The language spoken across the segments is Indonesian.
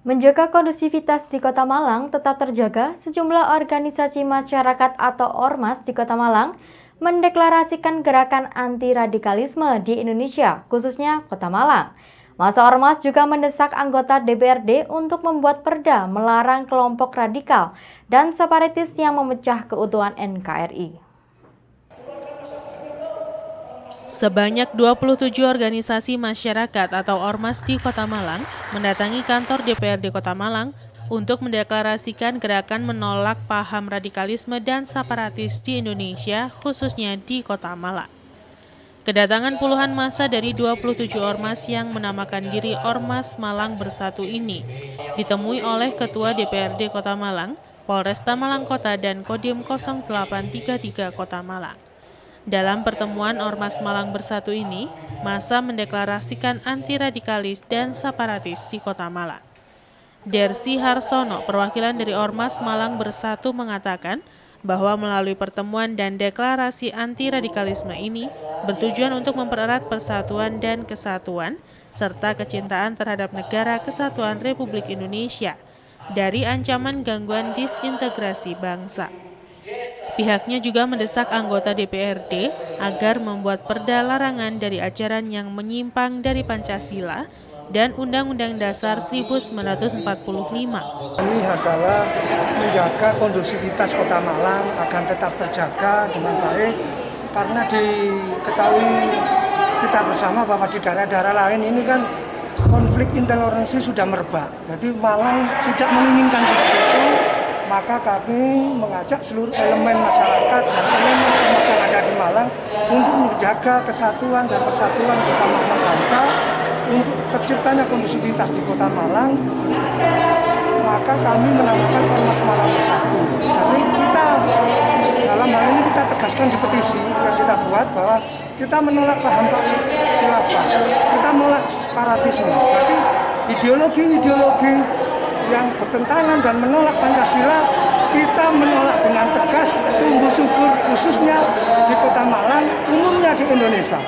Menjaga kondusivitas di Kota Malang tetap terjaga, sejumlah organisasi masyarakat atau ormas di Kota Malang mendeklarasikan gerakan anti-radikalisme di Indonesia, khususnya Kota Malang. Masa ormas juga mendesak anggota DPRD untuk membuat perda melarang kelompok radikal dan separatis yang memecah keutuhan NKRI. Sebanyak 27 organisasi masyarakat atau ormas di Kota Malang mendatangi kantor DPRD Kota Malang untuk mendeklarasikan gerakan menolak paham radikalisme dan separatis di Indonesia, khususnya di Kota Malang. Kedatangan puluhan massa dari 27 ormas yang menamakan diri Ormas Malang Bersatu ini ditemui oleh Ketua DPRD Kota Malang, Polresta Malang Kota dan Kodim 0833 Kota Malang. Dalam pertemuan Ormas Malang Bersatu ini, massa mendeklarasikan anti-radikalis dan separatis di Kota Malang. Dersi Harsono, perwakilan dari Ormas Malang Bersatu mengatakan bahwa melalui pertemuan dan deklarasi anti-radikalisme ini bertujuan untuk mempererat persatuan dan kesatuan serta kecintaan terhadap negara kesatuan Republik Indonesia dari ancaman gangguan disintegrasi bangsa. Pihaknya juga mendesak anggota DPRD agar membuat perda larangan dari ajaran yang menyimpang dari Pancasila dan Undang-Undang Dasar 1945. Ini adalah menjaga kondusivitas Kota Malang agar tetap terjaga dengan baik, karena diketahui kita bersama bahwa di daerah-daerah lain ini kan konflik intoleransi sudah merebak. Jadi Malang tidak menginginkan seperti itu. Maka kami mengajak seluruh elemen masyarakat dan elemen ormas yang ada di Malang untuk menjaga kesatuan dan persatuan sesama umat bangsa untuk terciptanya kondusivitas di Kota Malang. Maka kami menamakan Ormas Malang Bersatu. Jadi kita dalam hal ini kita tegaskan di petisi yang kita buat bahwa kita menolak paham khilafah, kita menolak separatisme. Jadi ideologi-ideologi yang bertentangan dan menolak Pancasila kita menolak dengan tegas, tumbuh subur khususnya di Kota Malang, umumnya di Indonesia.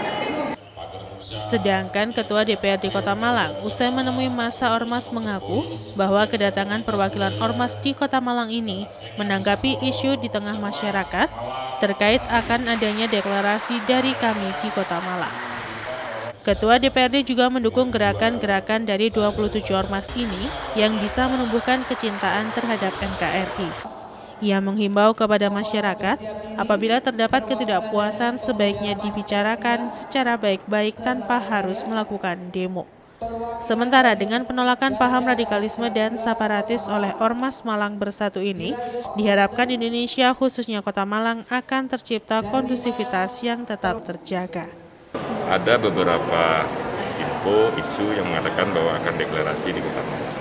Sedangkan Ketua DPRD Kota Malang, usai menemui massa ormas, mengaku bahwa kedatangan perwakilan ormas di Kota Malang ini menanggapi isu di tengah masyarakat terkait akan adanya deklarasi dari kami di Kota Malang. Ketua DPRD juga mendukung gerakan-gerakan dari 27 ormas ini yang bisa menumbuhkan kecintaan terhadap NKRI. Ia menghimbau kepada masyarakat, apabila terdapat ketidakpuasan sebaiknya dibicarakan secara baik-baik tanpa harus melakukan demo. Sementara dengan penolakan paham radikalisme dan separatis oleh Ormas Malang Bersatu ini, diharapkan Indonesia khususnya Kota Malang akan tercipta kondusivitas yang tetap terjaga. Ada beberapa info, isu yang mengatakan bahwa akan deklarasi di Kota Malang.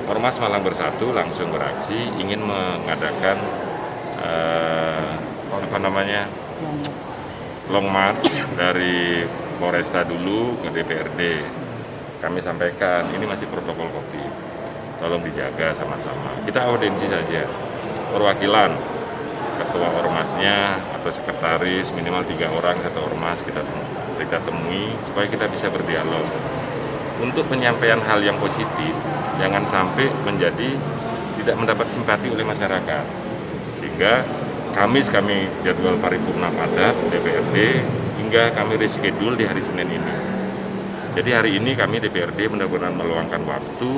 Ormas Malang Bersatu langsung beraksi ingin mengadakan long march dari Polresta dulu ke DPRD. Kami sampaikan ini masih protokol COVID, tolong dijaga sama-sama. Kita audiensi saja, perwakilan ketua ormasnya atau sekretaris minimal 3 orang satu ormas kita temui supaya kita bisa berdialog untuk penyampaian hal yang positif, jangan sampai menjadi tidak mendapat simpati oleh masyarakat, sehingga Kamis kami jadwal paripurna padat DPRD hingga kami reschedule di hari Senin ini. Jadi hari ini kami DPRD benar-benar meluangkan waktu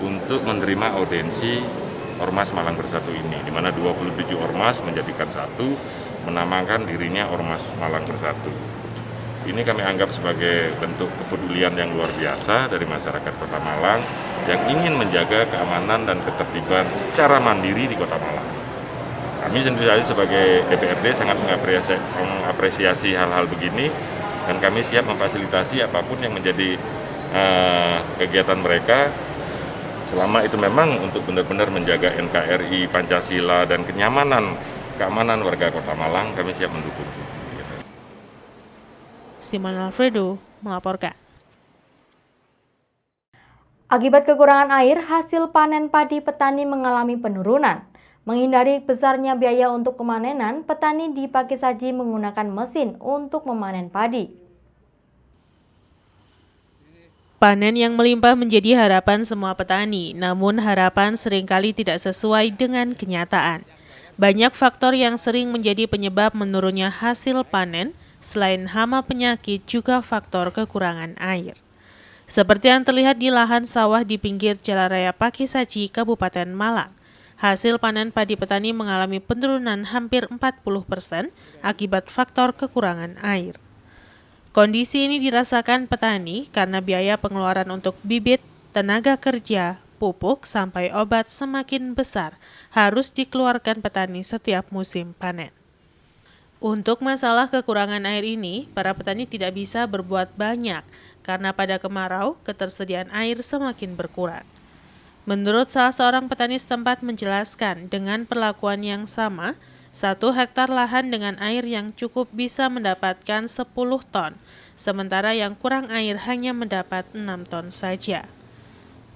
untuk menerima audiensi Ormas Malang Bersatu ini, di mana 27 ormas menjadikan satu, menamakan dirinya Ormas Malang Bersatu. Ini kami anggap sebagai bentuk kepedulian yang luar biasa dari masyarakat Kota Malang yang ingin menjaga keamanan dan ketertiban secara mandiri di Kota Malang. Kami sendiri sebagai DPRD sangat mengapresiasi hal-hal begini dan kami siap memfasilitasi apapun yang menjadi kegiatan mereka. Selama itu memang untuk benar-benar menjaga NKRI, Pancasila, dan keamanan warga Kota Malang, kami siap mendukung. Simon Alfredo melaporkan. Akibat kekurangan air, hasil panen padi petani mengalami penurunan. Menghindari besarnya biaya untuk pemanenan, petani di Pakisaji menggunakan mesin untuk memanen padi. Panen yang melimpah menjadi harapan semua petani, namun harapan seringkali tidak sesuai dengan kenyataan. Banyak faktor yang sering menjadi penyebab menurunnya hasil panen, selain hama penyakit juga faktor kekurangan air. Seperti yang terlihat di lahan sawah di pinggir Jalan Raya Pakisaci, Kabupaten Malang. Hasil panen padi petani mengalami penurunan hampir 40% akibat faktor kekurangan air. Kondisi ini dirasakan petani karena biaya pengeluaran untuk bibit, tenaga kerja, pupuk, sampai obat semakin besar harus dikeluarkan petani setiap musim panen. Untuk masalah kekurangan air ini, para petani tidak bisa berbuat banyak karena pada kemarau ketersediaan air semakin berkurang. Menurut salah seorang petani setempat menjelaskan, dengan perlakuan yang sama, 1 hektar lahan dengan air yang cukup bisa mendapatkan 10 ton, sementara yang kurang air hanya mendapat 6 ton saja.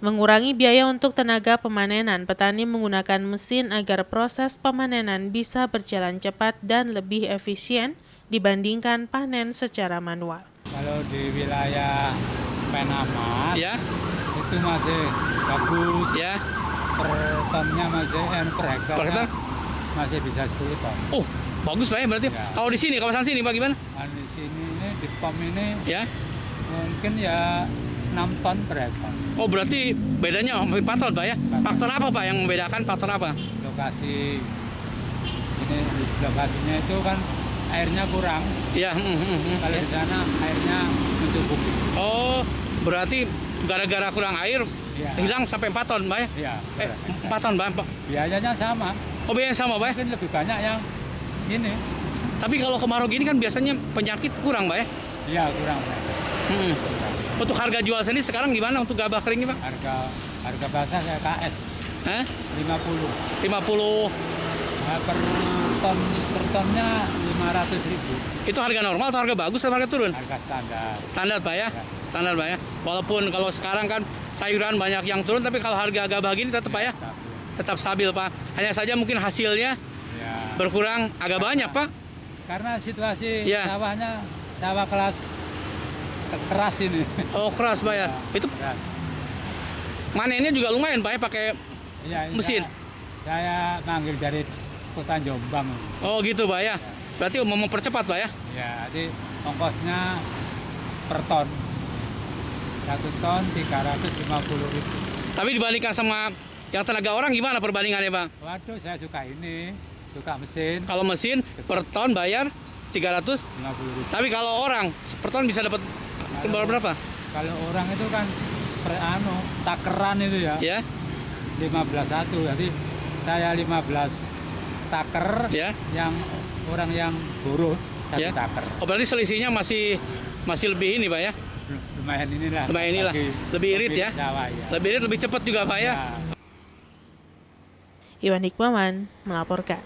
Mengurangi biaya untuk tenaga pemanenan, petani menggunakan mesin agar proses pemanenan bisa berjalan cepat dan lebih efisien dibandingkan panen secara manual. Kalau di wilayah Penamat, Ya, itu masih bagus, ya. per tonnya masih, per hektarnya Per hektar? masih bisa 10 ton. Oh, bagus Pak ya berarti. Ya. Kalau di sini, kawasan sini Pak gimana? Di sini ini, di POM ini Ya. mungkin ya 6 ton per hektar. Oh, berarti bedanya hampir 4 ton Pak ya. Faktor apa Pak yang membedakan? Faktor apa? Lokasi ini, lokasinya itu kan airnya kurang. Ya, Kalau ya. di sana airnya mencukupi. Oh, berarti gara-gara kurang air Ya. hilang sampai 4 ton Pak ya? Iya. 4 ton Pak. Biayanya sama. Oh, biayanya sama Pak ya? Mungkin lebih banyak yang ini. Tapi kalau kemarau gini kan biasanya penyakit kurang Pak ya? Iya, kurang. Mm-mm. Untuk harga jual sendiri sekarang gimana untuk gabah kering ini Pak? Harga basah saya KS Hah? 50. 50. Nah, per tonnya 500.000. Itu harga normal atau harga bagus atau harga turun? Harga standar. Standar Pak ya? Standar Pak ya? Walaupun kalau sekarang kan sayuran banyak yang turun, tapi kalau harga gabah gini tetap Pak ya? Tetap stabil Pak. Hanya saja mungkin hasilnya Ya. berkurang agak banyak Pak. Karena situasi Ya. sawahnya sawah keras ini. Oh, keras Pak ya? Itu Keras. manennya juga lumayan Pak ya pakai Iya, ini mesin? Saya manggil dari Kota Jombang. Oh gitu Pak ya? Berarti mau mempercepat Pak ya? Ya, jadi ongkosnya per ton. 1 ton 350.000. Tapi dibandingkan sama yang tenaga orang gimana perbandingannya Pak? Waduh, saya suka ini, suka mesin Kalau mesin per ton bayar 300, 50.000. tapi kalau orang per ton bisa dapat berapa? Kalau orang itu kan takeran itu ya. Ya? 15.1, jadi saya 15 taker, Ya? yang orang yang buruh 1 Ya? taker. Oh berarti selisihnya masih lebih ini Pak ya? Lumayan inilah. Lumayan inilah. Lebih irit ya? Sawah, ya. Lebih irit, lebih cepat juga Pak ya? Ya. Iwan Hikmawan melaporkan.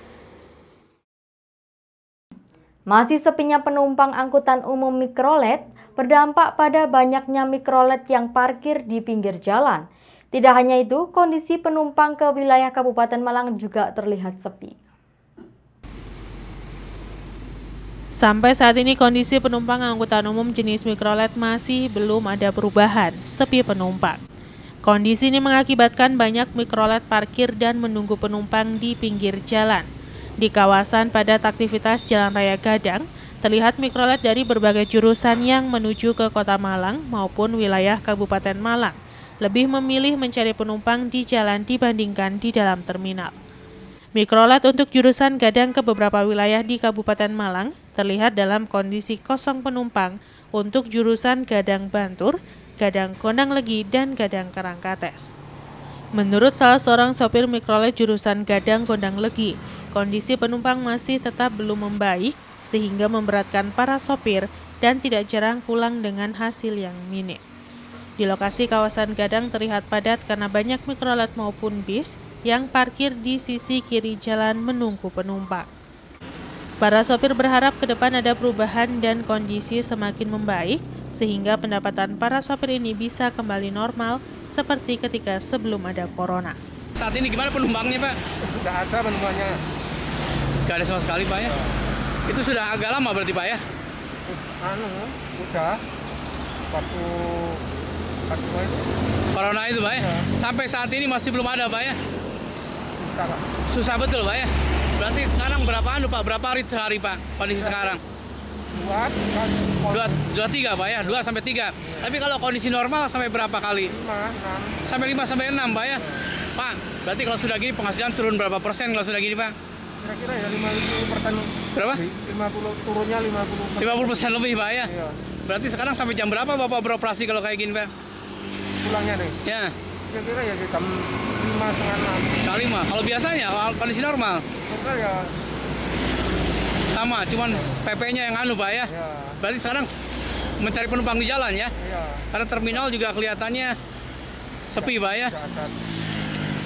Masih sepinya penumpang angkutan umum mikrolet berdampak pada banyaknya mikrolet yang parkir di pinggir jalan. Tidak hanya itu, kondisi penumpang ke wilayah Kabupaten Malang juga terlihat sepi. Sampai saat ini kondisi penumpang angkutan umum jenis mikrolet masih belum ada perubahan, sepi penumpang. Kondisi ini mengakibatkan banyak mikrolet parkir dan menunggu penumpang di pinggir jalan. Di kawasan padat aktivitas Jalan Raya Gadang, terlihat mikrolet dari berbagai jurusan yang menuju ke Kota Malang maupun wilayah Kabupaten Malang lebih memilih mencari penumpang di jalan dibandingkan di dalam terminal. Mikrolet untuk jurusan Gadang ke beberapa wilayah di Kabupaten Malang terlihat dalam kondisi kosong penumpang untuk jurusan Gadang Bantur, Gadang Kondang Legi, dan Gadang Karangkates. Menurut salah seorang sopir mikrolet jurusan Gadang Kondang Legi, kondisi penumpang masih tetap belum membaik sehingga memberatkan para sopir dan tidak jarang pulang dengan hasil yang minim. Di lokasi kawasan Gadang terlihat padat karena banyak mikrolet maupun bis yang parkir di sisi kiri jalan menunggu penumpang. Para sopir berharap ke depan ada perubahan dan kondisi semakin membaik sehingga pendapatan para sopir ini bisa kembali normal seperti ketika sebelum ada corona. Saat ini gimana penumpangnya Pak? Tidak ada penumpangnya. Gak ada sama sekali Pak ya? Itu sudah agak lama berarti Pak ya? Udah waktu Corona itu Pak ya? Sampai saat ini masih belum ada Pak ya? Susah, Pak. Susah betul Pak ya? Berarti sekarang berapa Pak? Berapa hari sehari Pak kondisi sekarang? Dua tiga Pak ya? 2 sampai 3. Tapi kalau kondisi normal sampai berapa kali? 5, 6. Sampai 5 sampai 6 Pak ya? Pak, berarti kalau sudah gini penghasilan turun berapa persen kalau sudah gini Pak? Kira-kira ya 50%. Berapa? 50, turunnya 50%. 50% lebih Pak ya? Iya. Berarti sekarang sampai jam berapa Bapak beroperasi kalau kayak gini Pak? Pulangnya nih. Ya, Kira-kira ya di jam 5, setengah 6. jam 5. Kalau biasanya kondisi normal Kira-kira ya. sama, cuman PP-nya yang Pak ya? Ya. Berarti sekarang mencari penumpang di jalan ya? Iya. Karena terminal juga kelihatannya sepi Pak ya? Nggak ada.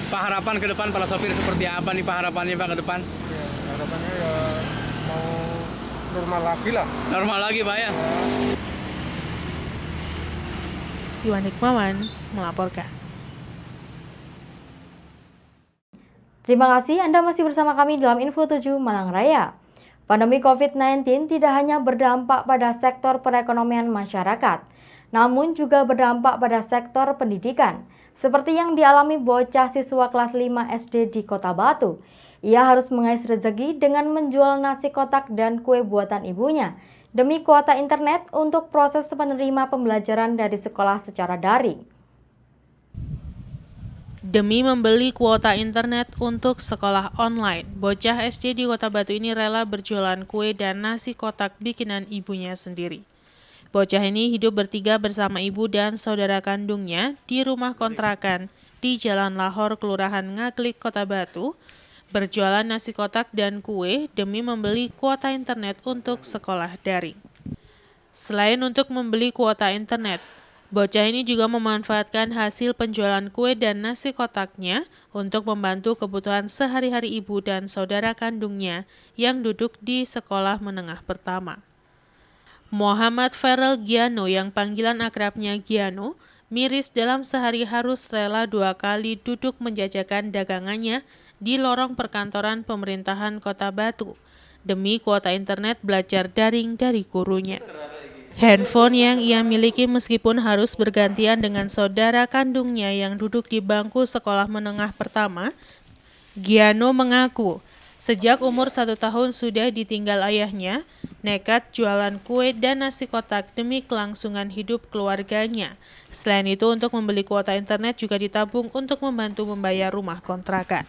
Pak, harapan ke depan para sopir seperti apa nih Pak harapannya Pak ke depan? Ya, harapannya ya mau normal lagi lah. Normal lagi Pak ya? Iwan Hikmawan melaporkan. Terima kasih Anda masih bersama kami dalam Info 7 Malang Raya. Pandemi COVID-19 tidak hanya berdampak pada sektor perekonomian masyarakat, namun juga berdampak pada sektor pendidikan, seperti yang dialami bocah siswa kelas 5 SD di Kota Batu. Ia harus mengais rezeki dengan menjual nasi kotak dan kue buatan ibunya demi kuota internet untuk proses penerima pembelajaran dari sekolah secara daring. Demi membeli kuota internet untuk sekolah online, bocah SD di Kota Batu ini rela berjualan kue dan nasi kotak bikinan ibunya sendiri. Bocah ini hidup bertiga bersama ibu dan saudara kandungnya di rumah kontrakan di Jalan Lahor, Kelurahan Ngaglik, Kota Batu, berjualan nasi kotak dan kue demi membeli kuota internet untuk sekolah daring. Selain untuk membeli kuota internet, bocah ini juga memanfaatkan hasil penjualan kue dan nasi kotaknya untuk membantu kebutuhan sehari-hari ibu dan saudara kandungnya yang duduk di sekolah menengah pertama. Muhammad Farel Giano yang panggilan akrabnya Giano, miris dalam sehari harus rela 2 kali duduk menjajakan dagangannya di lorong perkantoran pemerintahan Kota Batu demi kuota internet belajar daring dari gurunya. Handphone yang ia miliki meskipun harus bergantian dengan saudara kandungnya yang duduk di bangku sekolah menengah pertama, Giano mengaku sejak umur 1 tahun sudah ditinggal ayahnya, nekat jualan kue dan nasi kotak demi kelangsungan hidup keluarganya. Selain itu untuk membeli kuota internet juga ditabung untuk membantu membayar rumah kontrakan.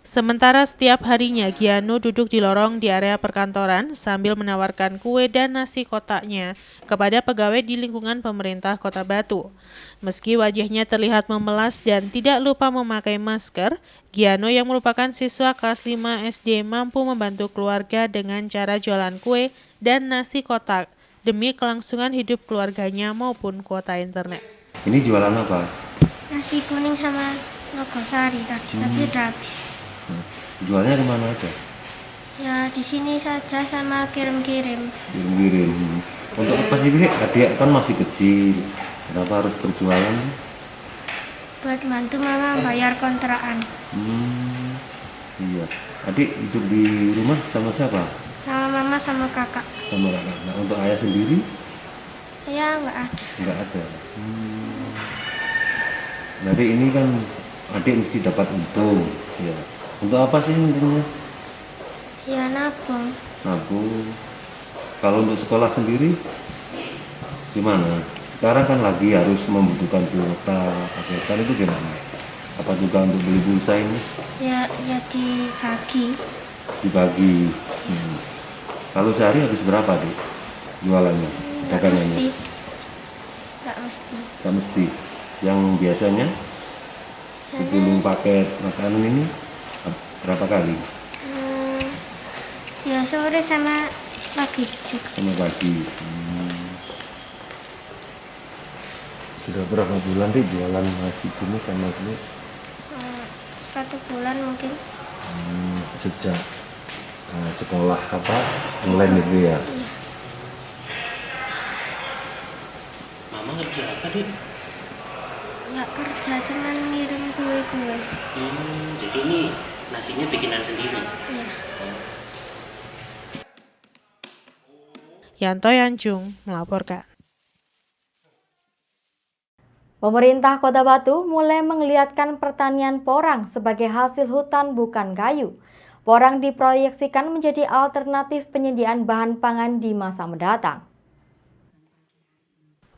Sementara setiap harinya Giano duduk di lorong di area perkantoran sambil menawarkan kue dan nasi kotaknya kepada pegawai di lingkungan pemerintah Kota Batu. Meski wajahnya terlihat memelas dan tidak lupa memakai masker, Giano yang merupakan siswa kelas 5 SD mampu membantu keluarga dengan cara jualan kue dan nasi kotak demi kelangsungan hidup keluarganya maupun kuota internet. Ini jualan apa? Nasi kuning sama nogosari tadi, tapi udah habis. Jualnya di mana aja? Ya di sini saja sama kirim-kirim. Kirim-kirim. Untuk apa sih, Bi? Adik kan masih kecil. Kenapa harus berjualan? Buat bantu mama bayar kontrakan. Iya. Adik hidup di rumah sama siapa? Sama mama sama kakak. Sama kakak. Nah, untuk ayah sendiri? Ya nggak ada. Nggak ada. Jadi ini kan adik mesti dapat untung. Ya. Untuk apa sih untungnya? Ya nabung. Nabung. Kalau untuk sekolah sendiri gimana? Sekarang kan lagi harus membutuhkan kuota. Kan itu gimana? Apa juga untuk beli pulsa ini? Ya dibagi. Dibagi. Kalau sehari habis berapa deh jualannya? Nggak Dagangannya? mesti. Nggak mesti. Yang biasanya 10 paket makanan ini berapa kali? Ya sore sama pagi juga. Sama pagi. Sudah berapa bulan deh jualan nasi kuning sama ini? 1 bulan mungkin. Sejak sekolah apa online itu ya? Iya. Mama kerja apa, Dik? Nggak kerja, cuman ngirim kue-kue. Jadi ini nasinya bikinan sendiri? Iya. Yanto Yanjung melaporkan. Pemerintah Kota Batu mulai menggeliatkan pertanian porang sebagai hasil hutan bukan kayu. Porang diproyeksikan menjadi alternatif penyediaan bahan pangan di masa mendatang.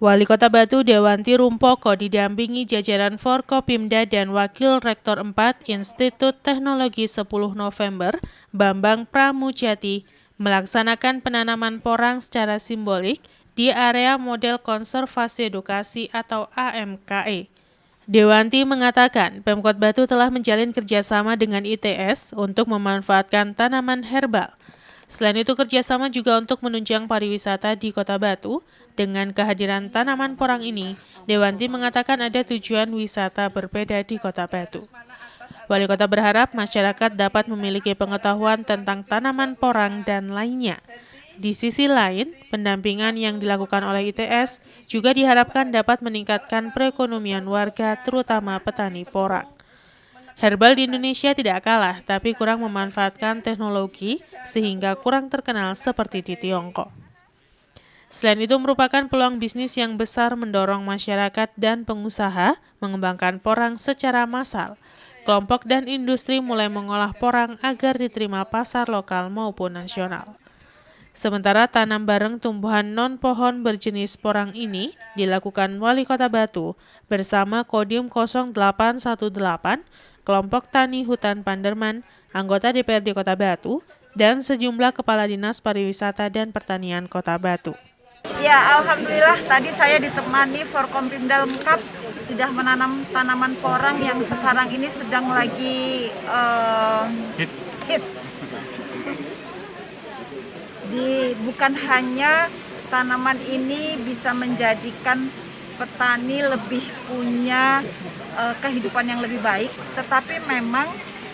Wali Kota Batu Dewanti Rumpoko didampingi jajaran Forkopimda dan Wakil Rektor 4 Institut Teknologi 10 November, Bambang Pramujati, melaksanakan penanaman porang secara simbolik di area model konservasi edukasi atau AMKE. Dewanti mengatakan Pemkot Batu telah menjalin kerjasama dengan ITS untuk memanfaatkan tanaman herbal. Selain itu kerjasama juga untuk menunjang pariwisata di Kota Batu. Dengan kehadiran tanaman porang ini, Dewanti mengatakan ada tujuan wisata berbeda di Kota Batu. Wali Kota berharap masyarakat dapat memiliki pengetahuan tentang tanaman porang dan lainnya. Di sisi lain, pendampingan yang dilakukan oleh ITS juga diharapkan dapat meningkatkan perekonomian warga, terutama petani porang. Herbal di Indonesia tidak kalah, tapi kurang memanfaatkan teknologi sehingga kurang terkenal seperti di Tiongkok. Selain itu merupakan peluang bisnis yang besar mendorong masyarakat dan pengusaha mengembangkan porang secara massal. Kelompok dan industri mulai mengolah porang agar diterima pasar lokal maupun nasional. Sementara tanam bareng tumbuhan non-pohon berjenis porang ini dilakukan Wali Kota Batu bersama Kodim 0818, Kelompok Tani Hutan Panderman, anggota DPRD Kota Batu, dan sejumlah kepala dinas pariwisata dan pertanian Kota Batu. Ya, alhamdulillah tadi saya ditemani Forkompimda lengkap sudah menanam tanaman porang yang sekarang ini sedang lagi hits. Bukan hanya tanaman ini bisa menjadikan petani lebih punya kehidupan yang lebih baik, tetapi memang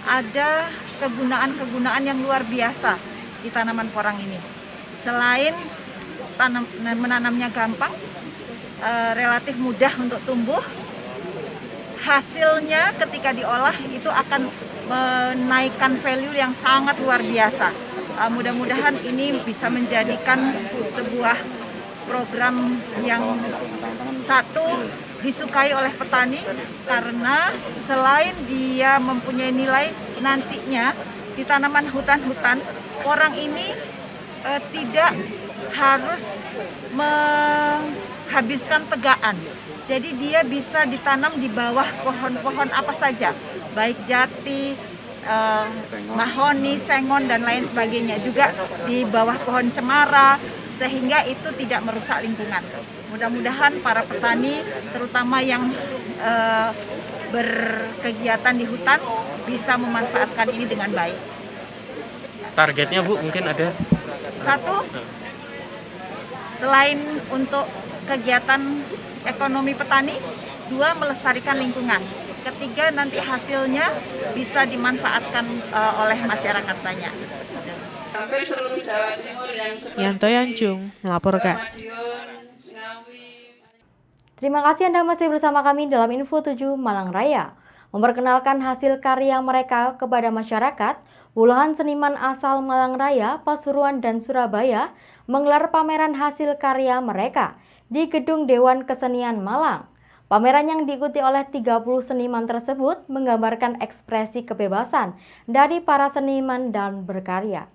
ada kegunaan-kegunaan yang luar biasa di tanaman porang ini. Selain menanamnya gampang, relatif mudah untuk tumbuh, hasilnya ketika diolah itu akan menaikkan value yang sangat luar biasa. Mudah-mudahan ini bisa menjadikan sebuah program yang satu disukai oleh petani karena selain dia mempunyai nilai, nantinya di tanaman hutan-hutan porang ini tidak harus menghabiskan tegaan. Jadi dia bisa ditanam di bawah pohon-pohon apa saja, baik jati, mahoni, sengon, dan lain sebagainya. Juga di bawah pohon cemara, sehingga itu tidak merusak lingkungan. Mudah-mudahan para petani, terutama yang berkegiatan di hutan, bisa memanfaatkan ini dengan baik. Targetnya Bu mungkin ada? Satu, selain untuk kegiatan ekonomi petani, dua, melestarikan lingkungan. Ketiga, nanti hasilnya bisa dimanfaatkan oleh masyarakat banyak. Yanto Yanjung melaporkan. Terima kasih Anda masih bersama kami dalam Info 7 Malang Raya. Memperkenalkan hasil karya mereka kepada masyarakat, puluhan seniman asal Malang Raya, Pasuruan, dan Surabaya menggelar pameran hasil karya mereka di Gedung Dewan Kesenian Malang. Pameran yang diikuti oleh 30 seniman tersebut menggambarkan ekspresi kebebasan dari para seniman dan berkarya.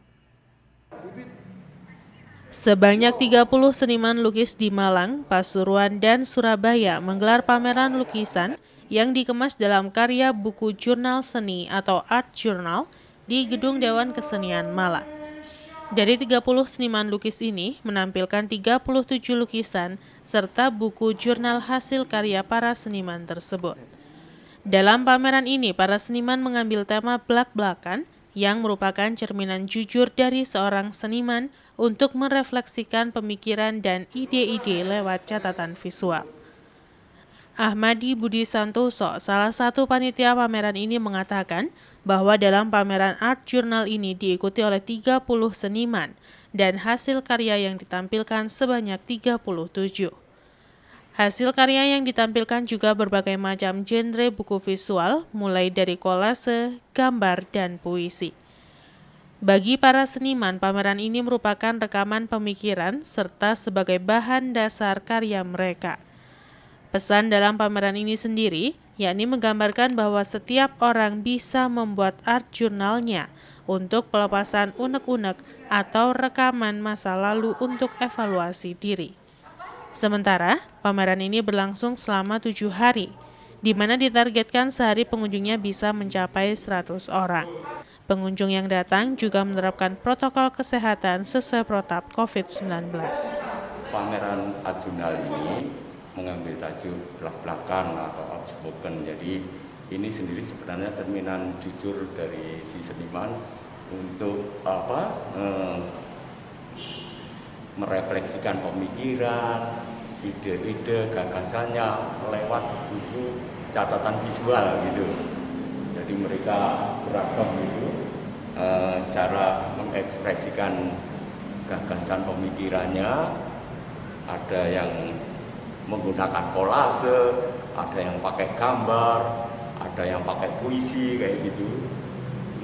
Sebanyak 30 seniman lukis di Malang, Pasuruan, dan Surabaya menggelar pameran lukisan yang dikemas dalam karya buku jurnal seni atau art journal di Gedung Dewan Kesenian Malang. Dari 30 seniman lukis ini menampilkan 37 lukisan serta buku jurnal hasil karya para seniman tersebut. Dalam pameran ini, para seniman mengambil tema blak-blakan yang merupakan cerminan jujur dari seorang seniman untuk merefleksikan pemikiran dan ide-ide lewat catatan visual. Ahmadi Budi Santoso, salah satu panitia pameran ini, mengatakan bahwa dalam pameran art journal ini diikuti oleh 30 seniman dan hasil karya yang ditampilkan sebanyak 37. Hasil karya yang ditampilkan juga berbagai macam genre buku visual, mulai dari kolase, gambar, dan puisi. Bagi para seniman, pameran ini merupakan rekaman pemikiran serta sebagai bahan dasar karya mereka. Pesan dalam pameran ini sendiri, yakni menggambarkan bahwa setiap orang bisa membuat art jurnalnya untuk pelepasan unek-unek atau rekaman masa lalu untuk evaluasi diri. Sementara, pameran ini berlangsung selama 7 hari, di mana ditargetkan sehari pengunjungnya bisa mencapai 100 orang. Pengunjung yang datang juga menerapkan protokol kesehatan sesuai protap COVID-19. Pameran art jurnal ini mengambil tajuk belak-belakan atau outspoken. Jadi ini sendiri sebenarnya cerminan jujur dari si seniman untuk merefleksikan pemikiran, ide-ide, gagasannya lewat buku catatan visual gitu. Jadi mereka beragam gitu cara mengekspresikan gagasan pemikirannya. Ada yang menggunakan kolase, ada yang pakai gambar, ada yang pakai puisi kayak gitu.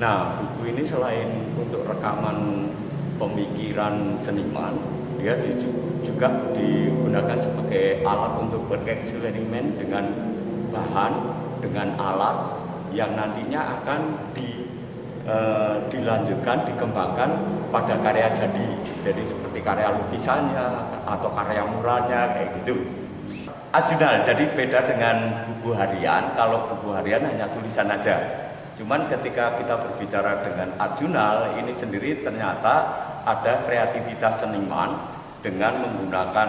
Nah, buku ini selain untuk rekaman pemikiran seniman, dia juga digunakan sebagai alat untuk bereksperimen dengan bahan, dengan alat yang nantinya akan dilanjutkan, dikembangkan pada karya jadi. Jadi seperti karya lukisannya atau karya muralnya kayak gitu. Art jurnal jadi beda dengan buku harian. Kalau buku harian hanya tulisan aja. Cuman ketika kita berbicara dengan art jurnal ini sendiri ternyata ada kreativitas seniman dengan menggunakan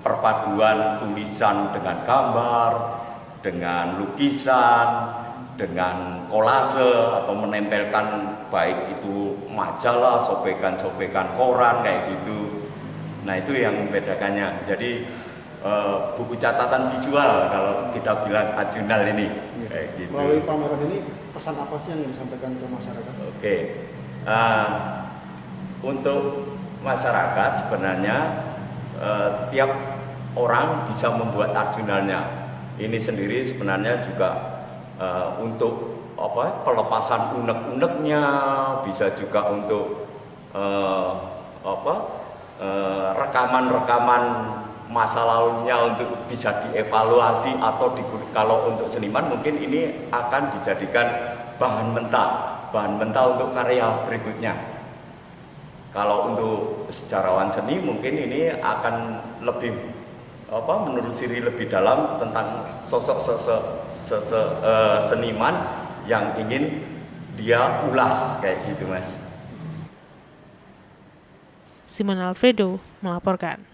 perpaduan tulisan dengan gambar, dengan lukisan, dengan kolase atau menempelkan baik itu majalah, sobekan-sobekan koran kayak gitu. Nah itu yang membedakannya. Jadi buku catatan visual kalau kita bilang art jurnal ini kayak gitu. Melalui pameran ini pesan apa sih yang disampaikan ke masyarakat? Oke, untuk masyarakat sebenarnya tiap orang bisa membuat art jurnalnya. Ini sendiri sebenarnya juga untuk pelepasan unek-uneknya, bisa juga untuk rekaman-rekaman masa lalunya untuk bisa dievaluasi atau kalau untuk seniman mungkin ini akan dijadikan bahan mentah untuk karya berikutnya. Kalau untuk sejarawan seni mungkin ini akan lebih menelusuri lebih dalam tentang sosok seniman yang ingin dia ulas kayak gitu, Mas. Simon Alfredo melaporkan.